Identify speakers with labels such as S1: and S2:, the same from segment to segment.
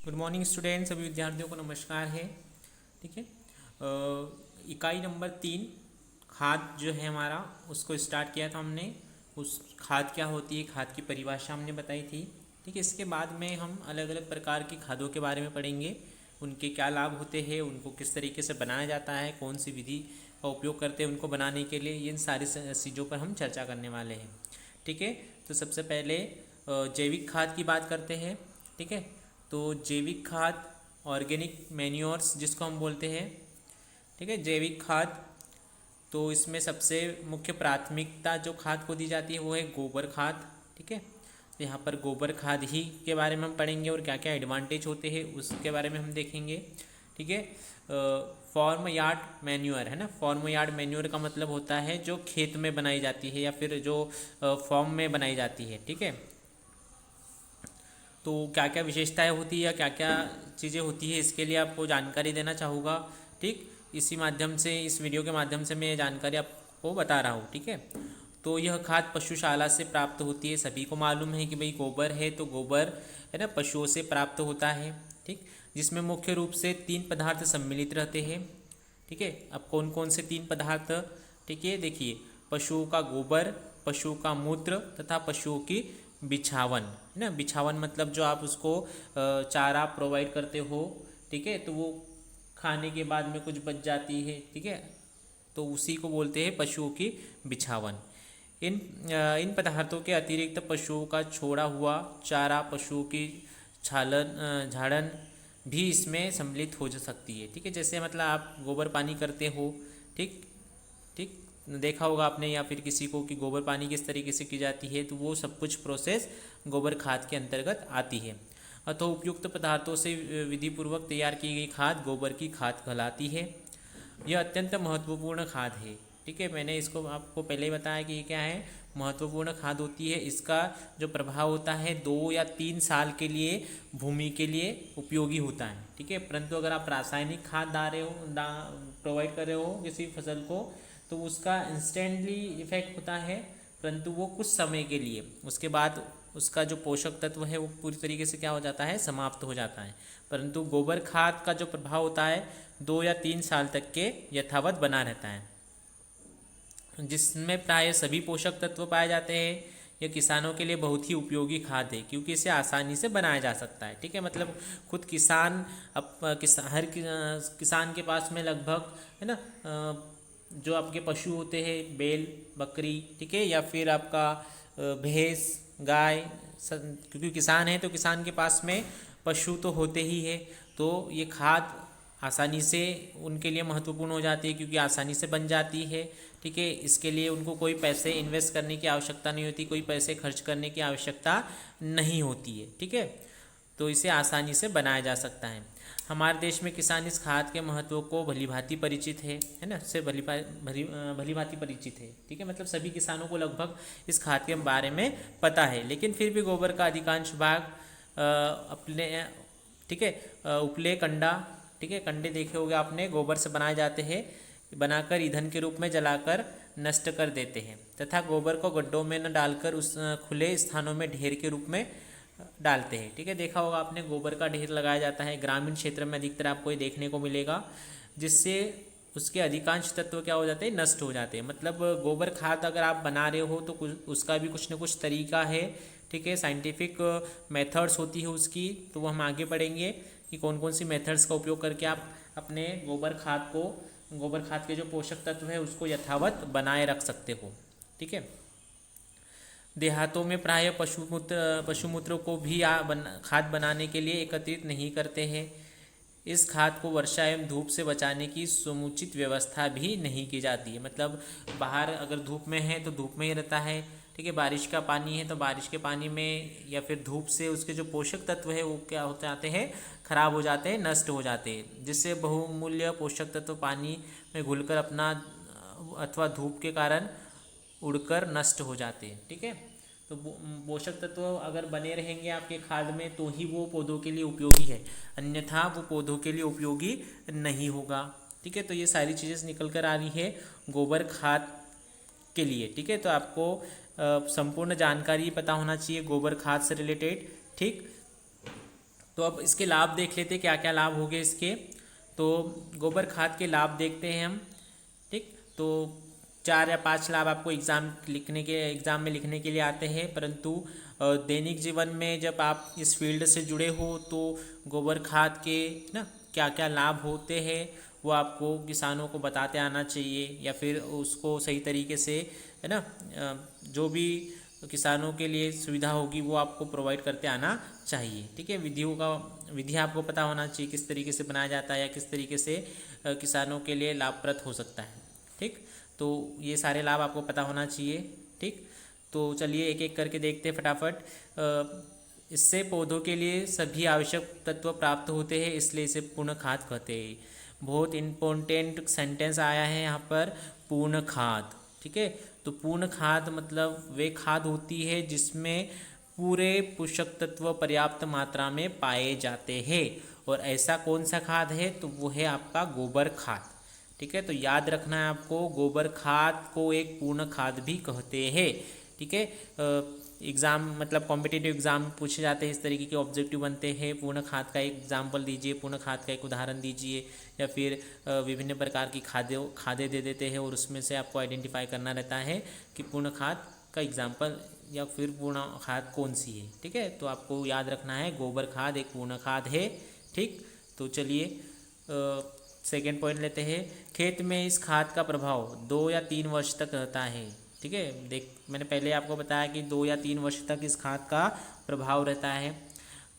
S1: Good morning students, सभी विद्यार्थियों को नमस्कार है। ठीक है। इकाई नंबर 3 खाद जो है हमारा, उसको स्टार्ट किया था हमने। उस खाद क्या होती है, खाद की परिभाषा हमने बताई थी। ठीक है। इसके बाद में हम अलग अलग प्रकार की खादों के बारे में पढ़ेंगे, उनके क्या लाभ होते हैं, उनको किस तरीके से बनाया जाता है, कौन सी विधि का उपयोग करते हैं उनको बनाने के लिए। इन सारी चीज़ों पर हम चर्चा करने वाले हैं। ठीक है। तो सबसे पहले जैविक खाद की बात करते हैं। ठीक है। तो जैविक खाद, ऑर्गेनिक मैन्योर्स जिसको हम बोलते हैं। ठीक है। जैविक खाद, तो इसमें सबसे मुख्य प्राथमिकता जो खाद को दी जाती है वो है गोबर खाद। ठीक है। तो यहाँ पर गोबर खाद ही के बारे में हम पढ़ेंगे और क्या क्या एडवांटेज होते हैं उसके बारे में हम देखेंगे। ठीक है। फॉर्म यार्ड मैन्योर है ना, फॉर्म यार्ड मैन्योर का मतलब होता है जो खेत में बनाई जाती है या फिर जो फॉर्म में बनाई जाती है। ठीक है। तो क्या क्या विशेषताएं होती है या क्या क्या चीज़ें होती है, इसके लिए आपको जानकारी देना चाहूँगा। ठीक, इसी माध्यम से, इस वीडियो के माध्यम से मैं ये जानकारी आपको बता रहा हूँ। ठीक है। तो यह खाद पशुशाला से प्राप्त होती है। सभी को मालूम है कि भाई गोबर है तो गोबर है ना पशुओं से प्राप्त होता है। ठीक, जिसमें मुख्य रूप से 3 पदार्थ सम्मिलित रहते हैं। ठीक है। अब कौन कौन से 3 पदार्थ? ठीक है, देखिए, पशुओं का गोबर, पशुओं का मूत्र तथा पशुओं की बिछावन है ना। बिछावन मतलब जो आप उसको चारा प्रोवाइड करते हो। ठीक है। तो वो खाने के बाद में कुछ बच जाती है। ठीक है। तो उसी को बोलते हैं पशुओं की बिछावन। इन पदार्थों के अतिरिक्त पशुओं का छोड़ा हुआ चारा, पशुओं की झाड़न भी इसमें सम्मिलित हो जा सकती है। ठीक है। जैसे मतलब आप गोबर पानी करते हो। ठीक ठीक, देखा होगा आपने या फिर किसी को कि गोबर पानी किस तरीके से की जाती है, तो वो सब कुछ प्रोसेस गोबर खाद के अंतर्गत आती है। अतः उपयुक्त पदार्थों से विधिपूर्वक तैयार की गई खाद गोबर की खाद कहलाती है। यह अत्यंत महत्वपूर्ण खाद है। ठीक है। मैंने इसको आपको पहले ही बताया कि ये क्या है, महत्वपूर्ण खाद होती है। इसका जो प्रभाव होता है 2 या 3 साल के लिए भूमि के लिए उपयोगी होता है। ठीक है। परंतु अगर आप रासायनिक खाद प्रोवाइड कर रहे हो किसी फसल को, तो उसका इंस्टेंटली इफेक्ट होता है, परंतु वो कुछ समय के लिए, उसके बाद उसका जो पोषक तत्व है वो पूरी तरीके से क्या हो जाता है, समाप्त हो जाता है। परंतु गोबर खाद का जो प्रभाव होता है 2 या 3 साल तक के यथावत बना रहता है, जिसमें प्राय सभी पोषक तत्व पाए जाते हैं। यह किसानों के लिए बहुत ही उपयोगी खाद है क्योंकि इसे आसानी से बनाया जा सकता है। ठीक है। मतलब खुद किसान, हर किसान के पास में लगभग है ना जो आपके पशु होते हैं, बैल, बकरी, ठीक है, या फिर आपका भैंस, गाय, क्योंकि किसान है तो किसान के पास में पशु तो होते ही है। तो ये खाद आसानी से उनके लिए महत्वपूर्ण हो जाती है क्योंकि आसानी से बन जाती है। ठीक है। इसके लिए उनको कोई पैसे इन्वेस्ट करने की आवश्यकता नहीं होती, कोई पैसे खर्च करने की आवश्यकता नहीं होती है। ठीक है। तो इसे आसानी से बनाया जा सकता है। हमारे देश में किसान इस खाद के महत्व को भलीभांति परिचित है ना, इससे भलीभांति परिचित है। ठीक है। मतलब सभी किसानों को लगभग इस खाद के बारे में पता है, लेकिन फिर भी गोबर का अधिकांश भाग अपने, ठीक है, उपले कंडा, ठीक है, कंडे देखे होंगे आपने, गोबर से बनाए जाते हैं, बनाकर ईंधन के रूप में जलाकर नष्ट कर देते हैं तथा गोबर को गड्ढों में न डालकर उस खुले स्थानों में ढेर के रूप में डालते हैं। ठीक है। देखा होगा आपने, गोबर का ढेर लगाया जाता है, ग्रामीण क्षेत्र में अधिकतर आपको ये देखने को मिलेगा, जिससे उसके अधिकांश तत्व क्या हो जाते हैं, नष्ट हो जाते हैं। मतलब गोबर खाद अगर आप बना रहे हो तो उसका भी कुछ न कुछ तरीका है। ठीक है। साइंटिफिक मेथड्स होती है उसकी, तो वो हम आगे पढ़ेंगे कि कौन कौन सी मेथड्स का उपयोग करके आप अपने गोबर खाद के जो पोषक तत्व है उसको यथावत बनाए रख सकते हो। ठीक है। देहातों में प्राय पशुमूत्र को भी खाद बनाने के लिए एकत्रित नहीं करते हैं। इस खाद को वर्षा एवं धूप से बचाने की समुचित व्यवस्था भी नहीं की जाती है। मतलब बाहर अगर धूप में है तो धूप में ही रहता है। ठीक है। बारिश का पानी है तो बारिश के पानी में या फिर धूप से उसके जो पोषक तत्व है वो क्या हो जाते हैं, खराब हो जाते हैं, नष्ट हो जाते हैं, जिससे बहुमूल्य पोषक तत्व पानी में घुलकर अपना अथवा धूप के कारण उड़कर नष्ट हो जाते हैं। ठीक है। तो पोषक तत्व अगर बने रहेंगे आपके खाद में तो ही वो पौधों के लिए उपयोगी है, अन्यथा वो पौधों के लिए उपयोगी नहीं होगा। ठीक है। तो ये सारी चीज़ें निकल कर आ रही है गोबर खाद के लिए। ठीक है। तो आपको संपूर्ण जानकारी पता होना चाहिए गोबर खाद से रिलेटेड। ठीक। तो अब इसके लाभ देख लेते क्या क्या लाभ हो गए इसके। तो गोबर खाद के लाभ देखते हैं हम। ठीक, तो 4 या 5 लाभ आपको एग्ज़ाम में लिखने के लिए आते हैं, परंतु दैनिक जीवन में जब आप इस फील्ड से जुड़े हो तो गोबर खाद के ना क्या क्या लाभ होते हैं वो आपको किसानों को बताते आना चाहिए, या फिर उसको सही तरीके से, है ना, जो भी किसानों के लिए सुविधा होगी वो आपको प्रोवाइड करते आना चाहिए। ठीक है, विधि आपको पता होना चाहिए किस तरीके से बनाया जाता है या किस तरीके से किसानों के लिए लाभप्रद हो सकता है। ठीक, तो ये सारे लाभ आपको पता होना चाहिए। ठीक, तो चलिए एक एक करके देखते हैं फटाफट। इससे पौधों के लिए सभी आवश्यक तत्व प्राप्त होते हैं, इसलिए इसे पूर्ण खाद कहते हैं। बहुत इम्पोर्टेंट सेंटेंस आया है यहाँ पर, पूर्ण खाद। ठीक है, तो पूर्ण खाद मतलब वे खाद होती है जिसमें पूरे पोषक तत्व पर्याप्त मात्रा में पाए जाते हैं। और ऐसा कौन सा खाद है, तो वो है आपका गोबर खाद। ठीक है, तो याद रखना है आपको, गोबर खाद को एक पूर्ण खाद भी कहते हैं। ठीक है, एग्ज़ाम मतलब कॉम्पिटिटिव एग्ज़ाम पूछे जाते हैं, इस तरीके के ऑब्जेक्टिव बनते हैं। पूर्ण खाद का एक एग्जाम्पल दीजिए, पूर्ण खाद का एक उदाहरण दीजिए, या फिर विभिन्न प्रकार की खादें दे देते हैं और उसमें से आपको आइडेंटिफाई करना रहता है कि पूर्ण खाद का एग्जाम्पल या फिर पूर्ण खाद कौन सी है। ठीक है, तो आपको याद रखना है गोबर खाद एक पूर्ण खाद है। ठीक, तो चलिए सेकेंड पॉइंट लेते हैं। खेत में इस खाद का प्रभाव 2 या 3 वर्ष तक रहता है। ठीक है, मैंने पहले आपको बताया कि 2 या 3 वर्ष तक इस खाद का प्रभाव रहता है।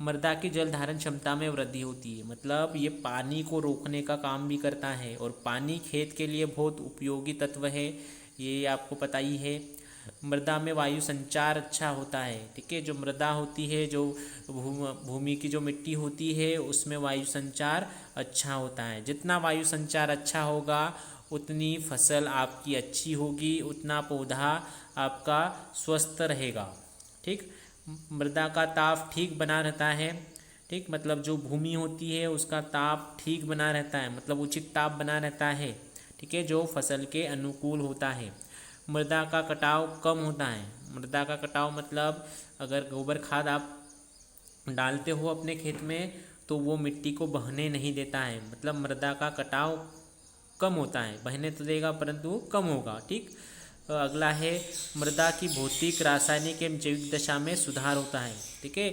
S1: मृदा की जल धारण क्षमता में वृद्धि होती है, मतलब ये पानी को रोकने का काम भी करता है, और पानी खेत के लिए बहुत उपयोगी तत्व है, ये आपको पता ही है। मृदा में वायु संचार अच्छा होता है। ठीक है, जो मृदा होती है, जो भूमि की जो मिट्टी होती है, उसमें वायु संचार अच्छा होता है। जितना वायु संचार अच्छा होगा उतनी फसल आपकी अच्छी होगी, उतना पौधा आपका स्वस्थ रहेगा। ठीक, मृदा का ताप ठीक बना रहता है। ठीक, मतलब जो भूमि होती है उसका ताप ठीक बना रहता है, मतलब उचित ताप बना रहता है। ठीक है, जो फसल के अनुकूल होता है। मृदा का कटाव कम होता है। मृदा का कटाव मतलब अगर गोबर खाद आप डालते हो अपने खेत में तो वो मिट्टी को बहने नहीं देता है, मतलब मृदा का कटाव कम होता है। बहने तो देगा परंतु कम होगा। ठीक, अगला है मृदा की भौतिक, रासायनिक एवं जैविक दशा में सुधार होता है। ठीक है,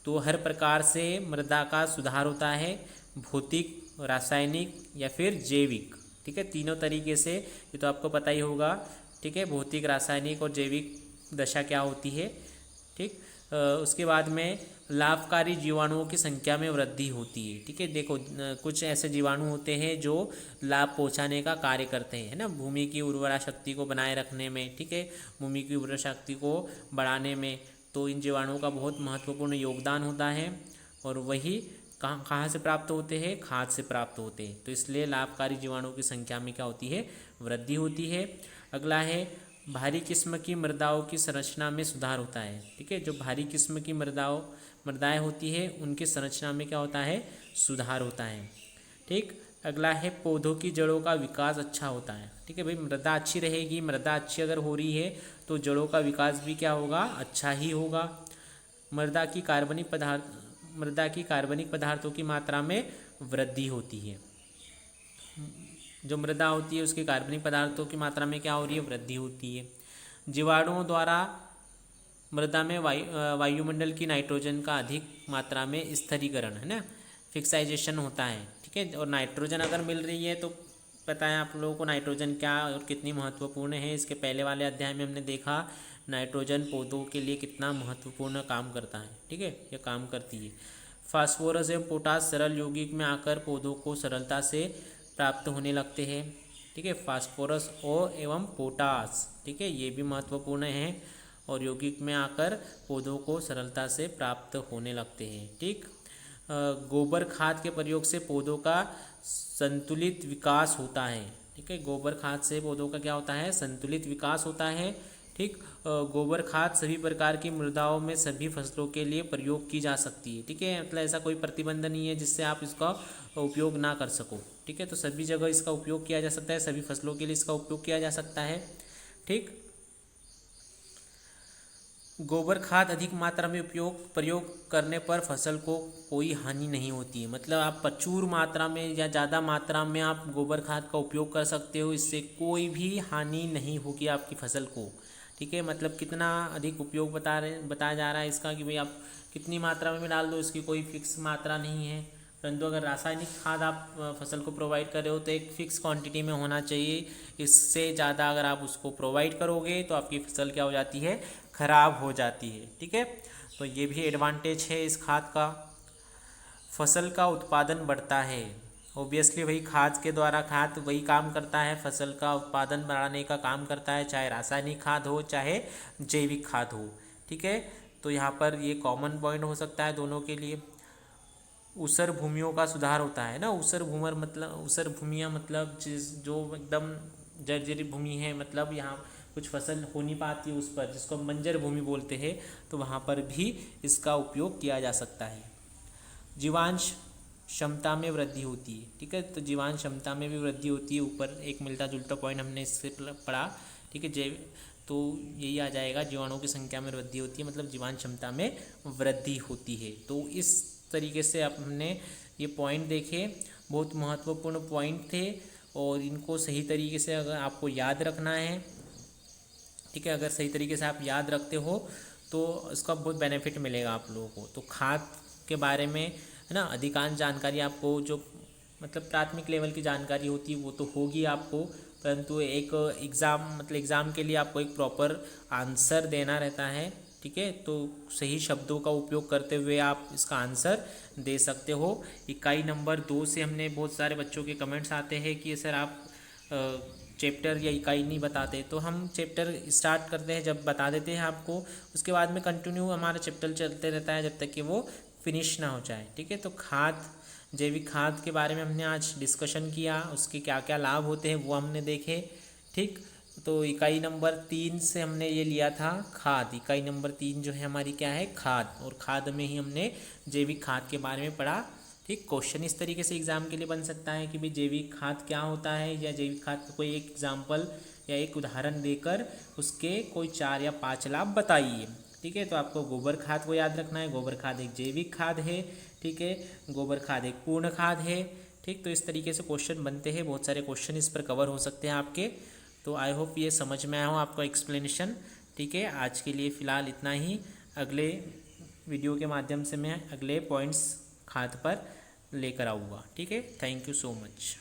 S1: तो हर प्रकार से मृदा का सुधार होता है, भौतिक, रासायनिक या फिर जैविक। ठीक है, तीनों तरीके से, ये तो आपको पता ही होगा। ठीक है, भौतिक, रासायनिक और जैविक दशा क्या होती है। ठीक, उसके बाद में लाभकारी जीवाणुओं की संख्या में वृद्धि होती है। ठीक है, देखो कुछ ऐसे जीवाणु होते हैं जो लाभ पहुंचाने का कार्य करते हैं, है ना, भूमि की उर्वरा शक्ति को बनाए रखने में। ठीक है, भूमि की उर्वरा शक्ति को बढ़ाने में, तो इन जीवाणुओं का बहुत महत्वपूर्ण योगदान होता है। और वही कहाँ से प्राप्त होते हैं, खाद से प्राप्त होते हैं। तो इसलिए लाभकारी जीवाणुओं की संख्या में क्या होती है, वृद्धि होती है। अगला है भारी किस्म की मृदाओं की संरचना में सुधार होता है। ठीक है, जो भारी किस्म की मृदाएं होती है उनकी संरचना में क्या होता है, सुधार होता है। ठीक, अगला है पौधों की जड़ों का विकास अच्छा होता है। ठीक है भाई, मृदा अच्छी रहेगी, मृदा अच्छी अगर हो रही है तो जड़ों का विकास भी क्या होगा, अच्छा ही होगा। मृदा की कार्बनिक पदार्थों की मात्रा में वृद्धि होती है। जो मृदा होती है उसके कार्बनिक पदार्थों की मात्रा में क्या हो रही है, वृद्धि होती है। जीवाणुओं द्वारा मृदा में वायुमंडल की नाइट्रोजन का अधिक मात्रा में स्थिरीकरण, है ना, फिक्साइजेशन होता है। ठीक है, और नाइट्रोजन अगर मिल रही है तो पता है आप लोगों को नाइट्रोजन क्या और कितनी महत्वपूर्ण है। इसके पहले वाले अध्याय में हमने देखा नाइट्रोजन पौधों के लिए कितना महत्वपूर्ण काम करता है। ठीक है, ये काम करती है। फास्फोरस एवं पोटास सरल यौगिक में आकर पौधों को सरलता से प्राप्त होने लगते हैं। ठीक है, फास्फोरस और एवं पोटास, ठीक है, ये भी महत्वपूर्ण है और यौगिक में आकर पौधों को सरलता से प्राप्त होने लगते हैं। ठीक, गोबर खाद के प्रयोग से पौधों का संतुलित विकास होता है। ठीक है, गोबर खाद से पौधों का क्या होता है, संतुलित विकास होता है। ठीक, गोबर खाद सभी प्रकार की मृदाओं में सभी फसलों के लिए प्रयोग की जा सकती है। ठीक है, मतलब ऐसा कोई प्रतिबंध नहीं है जिससे आप इसका उपयोग ना कर सको। ठीक है, तो सभी जगह इसका उपयोग किया जा सकता है, सभी फसलों के लिए इसका उपयोग किया जा सकता है। ठीक, गोबर खाद अधिक मात्रा में प्रयोग करने पर फसल को कोई हानि नहीं होती है। मतलब आप प्रचुर मात्रा में या ज़्यादा मात्रा में आप गोबर खाद का उपयोग कर सकते हो, इससे कोई भी हानि नहीं होगी आपकी फसल को। ठीक है, मतलब कितना अधिक उपयोग बताया जा रहा है इसका कि भाई आप कितनी मात्रा में डाल दो, इसकी कोई फिक्स मात्रा नहीं है। परंतु अगर रासायनिक खाद आप फसल को प्रोवाइड कर रहे हो तो एक फिक्स क्वांटिटी में होना चाहिए। इससे ज़्यादा अगर आप उसको प्रोवाइड करोगे तो आपकी फसल क्या हो जाती है, खराब हो जाती है। ठीक है, तो ये भी एडवांटेज है इस खाद का। फसल का उत्पादन बढ़ता है। ओबियसली वही खाद के द्वारा, खाद वही काम करता है, फसल का उत्पादन बढ़ाने का काम करता है, चाहे रासायनिक खाद हो चाहे जैविक खाद हो। ठीक है, तो यहाँ पर ये कॉमन पॉइंट हो सकता है दोनों के लिए। ऊसर भूमियों का सुधार होता है ना। ऊसर भूमियाँ मतलब जो एकदम जर्जरी भूमि है, मतलब यहाँ कुछ फसल हो नहीं पाती उस पर, जिसको बंजर भूमि बोलते हैं, तो वहाँ पर भी इसका उपयोग किया जा सकता है। जीवांश क्षमता में वृद्धि होती है। ठीक है, तो जीवांश क्षमता में भी वृद्धि होती है। ऊपर एक मिलता जुलता पॉइंट हमने इससे पढ़ा। ठीक है, तो यही आ जाएगा, जीवाणुओं की संख्या में वृद्धि होती है, मतलब जीवांश क्षमता में वृद्धि होती है। तो इस तरीके से हमने ये पॉइंट देखे, बहुत महत्वपूर्ण पॉइंट थे और इनको सही तरीके से अगर आपको याद रखना है, ठीक है, अगर सही तरीके से आप याद रखते हो तो इसका बहुत बेनिफिट मिलेगा आप लोगों को। तो खाद के बारे में है ना, अधिकांश जानकारी आपको जो मतलब प्राथमिक लेवल की जानकारी होती है वो तो होगी आपको, परंतु एक एग्ज़ाम के लिए आपको एक प्रॉपर आंसर देना रहता है। ठीक है, तो सही शब्दों का उपयोग करते हुए आप इसका आंसर दे सकते हो। इकाई नंबर 2 से हमने बहुत सारे बच्चों के कमेंट्स आते हैं कि सर आप चैप्टर या इकाई नहीं बताते, तो हम चैप्टर स्टार्ट करते हैं जब बता देते हैं आपको, उसके बाद में कंटिन्यू हमारा चैप्टर चलते रहता है जब तक कि वो फिनिश ना हो जाए। ठीक है, तो खाद, जैविक खाद के बारे में हमने आज डिस्कशन किया, उसके क्या क्या लाभ होते हैं वो हमने देखे। ठीक, तो इकाई नंबर 3 से हमने ये लिया था खाद। इकाई नंबर 3 जो है हमारी क्या है, खाद, और खाद में ही हमने जैविक खाद के बारे में पढ़ा। ठीक, क्वेश्चन इस तरीके से एग्जाम के लिए बन सकता है कि भाई जैविक खाद क्या होता है, या जैविक खाद का कोई एक एग्जाम्पल या एक उदाहरण देकर उसके कोई 4 या 5 लाभ बताइए। ठीक है, तो आपको गोबर खाद को याद रखना है। गोबर खाद एक जैविक खाद है। ठीक है, गोबर खाद एक पूर्ण खाद है। ठीक, तो इस तरीके से क्वेश्चन बनते हैं, बहुत सारे क्वेश्चन इस पर कवर हो सकते हैं आपके। तो आई होप ये समझ में आया हो आपका एक्सप्लेनेशन। ठीक है, आज के लिए फ़िलहाल इतना ही। अगले वीडियो के माध्यम से मैं अगले पॉइंट्स खाद पर लेकर आऊँगा। ठीक है, थैंक यू सो मच।